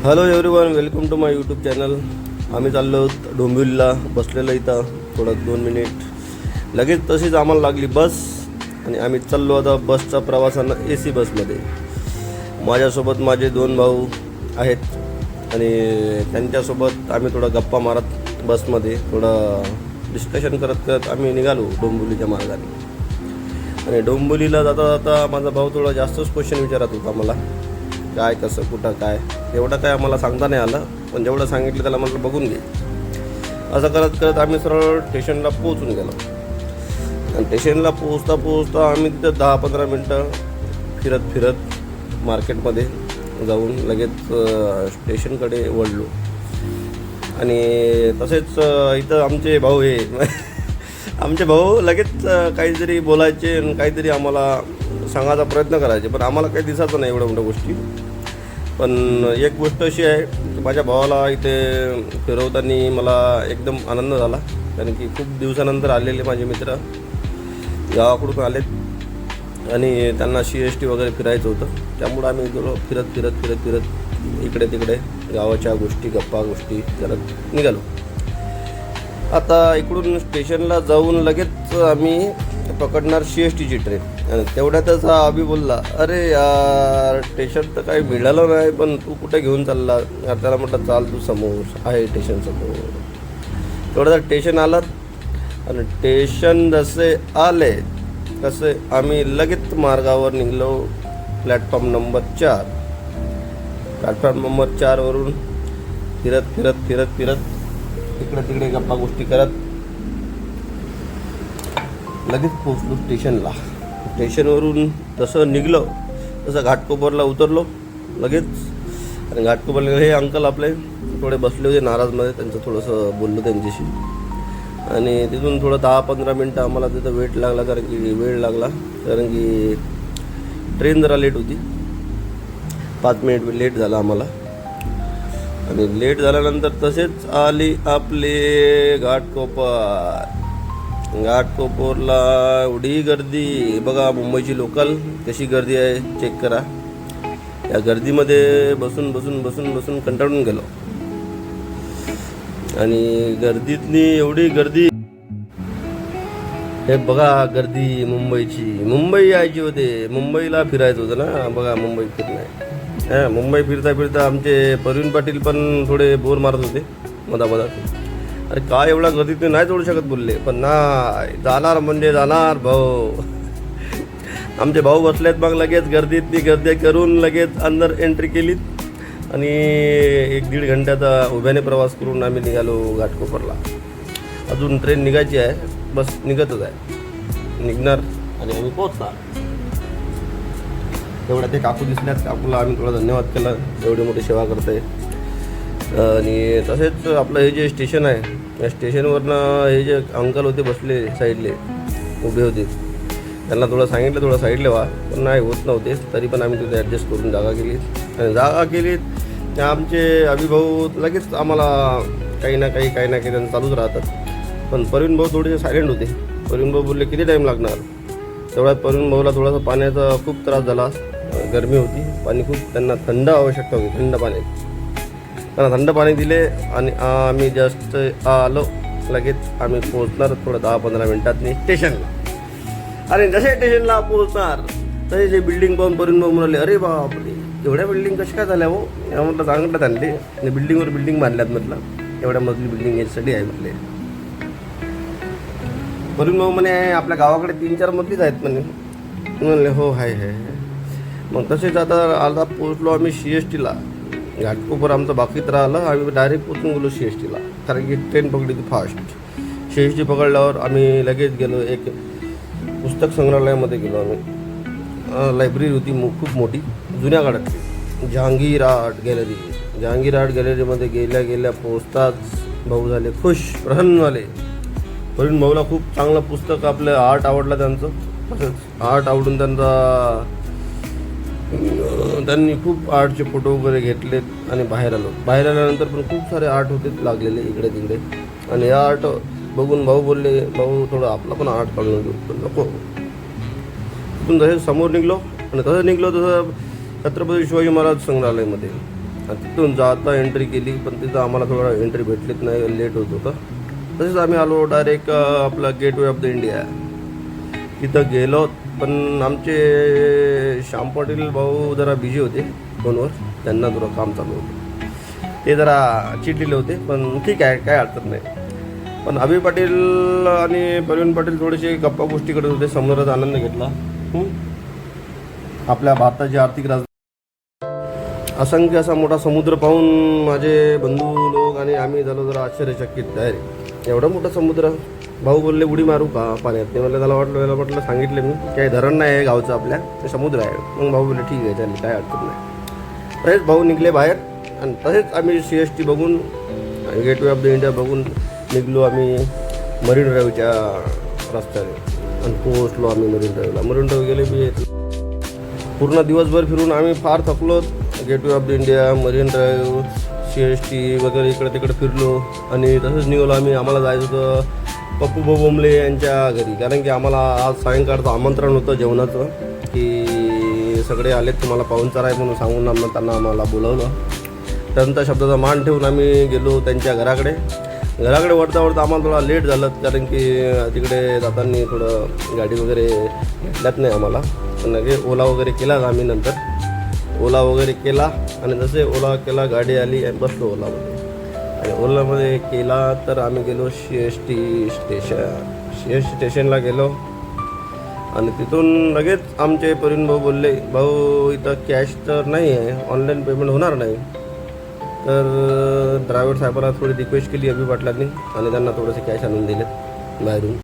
Hello everyone, welcome to my YouTube channel. आम्ही चाललो डोंबिवलीला. बसलेलं इथं थोडं 2 मिनिट, लगेच तशीच आम्हाला लागली बस आणि आम्ही चाललो आता बसचा प्रवासानं AC बसमध्ये. माझ्यासोबत माझे 2 भाऊ आहेत आणि त्यांच्यासोबत आम्ही थोडा गप्पा मारत बसमध्ये थोडं डिस्कशन करत करत आम्ही निघालो डोंबिवलीच्या मार्गाने. आणि डोंबिवलीला जाता जाता माझा भाऊ थोडा जास्तच क्वेश्चन विचारत होता मला, काय कसं कुठं काय. एवढं काय आम्हाला सांगता नाही आलं, पण जेवढं सांगितलं त्याला म्हटलं बघून घे. असं करत करत आम्ही सरळ स्टेशनला पोहोचून गेलो. आणि स्टेशनला पोहोचता आम्ही तिथं 10-15 मिनटं फिरत फिरत मार्केटमध्ये जाऊन लगेच स्टेशनकडे वळलो. आणि तसेच इथं आमचे भाऊ आमचे भाऊ लगेच काहीतरी बोलायचे आणि काहीतरी आम्हाला सांगायचा प्रयत्न करायचे, पण आम्हाला काही दिसायचं नाही एवढ्या मोठ्या गोष्टी. पण एक गोष्ट अशी आहे की माझ्या भावाला इथे फिरवताना मला एकदम आनंद झाला, कारण की खूप दिवसानंतर आलेले माझे मित्र गावाकडून आलेत आणि त्यांना CST वगैरे फिरायचं होतं. त्यामुळं आम्ही गेलो फिरत इकडे तिकडे गावाच्या गोष्टी गप्पा गोष्टी करत निघालो. आता इकडून स्टेशनला जाऊन लगेच आम्ही पकडणार CSTची ट्रेन. आणि तेवढ्यातच हा अभि बोलला, अरे यार स्टेशन तर काही मिळालं नाही, पण तू कुठे घेऊन चालला. त्याला म्हटलं चाल तू, समोर आहे स्टेशन समोर. तेवढ्यात स्टेशन आलं आणि स्टेशन जसे आले तसे आम्ही लगेच मार्गावर निघलो. Platform number 4. प्लॅटफॉर्म नंबर 4 वरून फिरत इकडे तिकडे गप्पा गोष्टी करत लगेच पोचलो स्टेशनला. स्टेशनवरून जसं निघलो तसं घाटकोपरला उतरलो लगेच. आणि घाटकोपरला हे अंकल आपले थोडे बसले होते नाराजमध्ये, त्यांचं थोडंसं बोललो त्यांच्याशी. आणि तिथून थोडं 10-15 मिनटं आम्हाला तिथं वेळ लागला, कारण की ट्रेन जरा लेट होती. 5 मिनिट लेट झाला आम्हाला. आणि लेट झाल्यानंतर तसेच आली आपले घाटकोपरला एवढी गर्दी बघा. मुंबईची लोकल कशी गर्दी आहे चेक करा. या गर्दीमध्ये बसून कंटाळून गेलो. आणि गर्दीतनी एवढी गर्दी, हे बघा गर्दी मुंबई यायची होते, मुंबईला फिरायचं होतं ना. बघा मुंबई फिरणं, मुंबई फिरता आमचे प्रवीण पाटील पण थोडे बोर मारत होते मधात. अरे काय एवढा गर्दीत नाही जोडू शकत बोलले, पण नाही जाणार म्हणजे जाणार भाऊ. आमचे भाऊ बसलेत, मग लगेच गर्दी करून लगेच अंदर एंट्री केलीत. आणि 1-1.5 घंट्याचा उभ्याने प्रवास करून आम्ही निघालो घाटकोपरला. अजून ट्रेन निघायची आहे, बस निघतच आहे, निघणार आणि आम्ही पोहोचणार. तेवढ्या ते काकू दिसल्यात, काकूला आम्ही थोडा धन्यवाद केला, एवढी मोठी सेवा करते. आणि तसेच आपलं हे जे स्टेशन आहे, या स्टेशनवरनं हे जे अंकल होते बसले साईडले उभे होते, त्यांना थोडं सांगितलं थोडं साईडले व्हा, पण नाही होत नव्हते. तरी पण आम्ही तिथे ॲडजस्ट करून जागा केलीत. आमचे अभिभाऊ लगेच आम्हाला काही ना काही त्यांचं चालूच राहतात. पण प्रवीण भाऊ थोडेसे सायलेंट होते. प्रवीण भाऊ बोलले किती टाईम लागणार. तेवढ्यात प्रवीण भाऊला थोडासा पाण्याचा खूप त्रास झाला, गरमी होती, पाणी खूप त्यांना थंड आवश्यकता होती. त्यांना थंड पाणी दिले आणि आम्ही जस्ट आलो. लगेच आम्ही पोहोचणार थोडं 10-15 मिनटातनी स्टेशनला. आणि जसे स्टेशनला पोहोचणार तसे जे बिल्डिंग पाहून प्रवीण भाऊ म्हणाले, अरे बापरे एवढ्या बिल्डिंग कशा काय झाल्या हो. म्हटलं सांगितलं त्यांनी, आणि बिल्डिंगवर बिल्डिंग बांधल्यात. म्हटलं एवढ्या मजली बिल्डिंग याच्यासाठी आहे म्हटले. प्रवीण भाऊ म्हणे आपल्या गावाकडे 3-4 मजलीच आहेत म्हणे. म्हणले हो आहे. मग तसेच आता पोचलो आम्ही CSTला. घाटकोपर आमचं बाकीत राहिलं, आम्ही डायरेक्ट पोचून गेलो CSTला, कारण की ट्रेन पकडली होती फास्ट. CST पकडल्यावर आम्ही लगेच गेलो एक पुस्तक संग्रहालयामध्ये गेलो आम्ही. लायब्ररी होती खूप मोठी, जुन्या काळातली, जहांगीर आर्ट गॅलरीमध्ये गेल्या पोचताच भाऊ झाले खुश, प्रसन्न झाले. प्रवीण भाऊला खूप चांगलं पुस्तक आपलं आर्ट आवडलं त्यांचं. तसंच आर्ट आवडून त्यांनी खूप आर्टचे फोटो वगैरे घेतलेत आणि बाहेर आल्यानंतर पण खूप सारे आर्ट होते लागलेले इकडे तिकडे. आणि या आर्ट बघून भाऊ बोलले, भाऊ थोडं आपला पण आर्ट काढून घेऊ. नको. तिथून जसे समोर निघलो आणि तसं छत्रपती शिवाजी महाराज संग्रहालयामध्ये आणि तिथून जाता एंट्री केली, पण तिथं आम्हाला थोडं एंट्री भेटलीच नाही, लेट होत होतं. तसेच आम्ही आलो डायरेक्ट आपला गेटवे ऑफ द इंडिया. तिथं गेलो, पण आमचे श्याम पाटील भाऊ जरा बिझी होते फोनवर, त्यांना थोडं काम चालू होतं, ते जरा चिडलेले होते. पण ठीक आहे, काय अडचण नाही. पण अभि पाटील आणि प्रवीण पाटील थोडेसे गप्पा गोष्टी करत होते, समुद्राचा आनंद घेतला. आपल्या भारताची आर्थिक राजधानी असंख्य असा मोठा समुद्र पाहून माझे बंधू लोक आणि आम्ही झालो जरा आश्चर्यचकित. डायरेक्ट एवढा मोठा समुद्र. भाऊ बोलले उडी मारू का पाण्यात, ते मला त्याला वाटलं सांगितलं मी काही धरण नाही आहे गावचं, आपल्या ते समुद्र आहे. मग भाऊ बोलले ठीक आहे चालेल, काय अडचण नाही. तसेच भाऊ निघले बाहेर आणि तसेच आम्ही CST बघून, गेटवे ऑफ द इंडिया बघून निघलो आम्ही मरीन ड्राईव्हच्या रस्त्याने आणि पोहोचलो आम्ही मरीन ड्राईव्हला. मरीन ड्राईव्ह गेले मी पूर्ण दिवसभर फिरून आम्ही फार थकलो. Gateway of the India, marine drive, CST वगैरे इकडे तिकडे फिरलो आणि तसंच निघालो आम्ही. आम्हाला जायचं होतं पप्पू बोंबले यांच्या घरी, कारण की आम्हाला आज सायंकाळचं आमंत्रण होतं जेवणाचं, की सगळे आलेत तुम्हाला पाहुणचार आहे म्हणून सांगून त्यांना आम्हाला बोलवलं. त्यांचा शब्दाचा मान ठेवून आम्ही गेलो त्यांच्या घराकडे. वळता आम्हाला थोडा लेट झालं, कारण की तिकडे जाताना थोडं गाडी वगैरे भेटल्यात नाही आम्हाला. पण ओला वगैरे केला आम्ही, नंतर ओला वगैरे केला आणि जसे ओला केला गाडी आली आणि बसलो ओलामध्ये. आणि ओलामध्ये केला तर आम्ही गेलो CST स्टेशनला गेलो आणि तिथून लगेच आमचे प्रवीण भाऊ बोलले, भाऊ इथं कॅश तर नाही आहे, ऑनलाईन पेमेंट होणार नाही. तर ड्रायव्हर साहेबांना थोडी रिक्वेस्ट केली अभि पाटलांनी आणि त्यांना थोडेसे कॅश आणून दिले बाहेरून.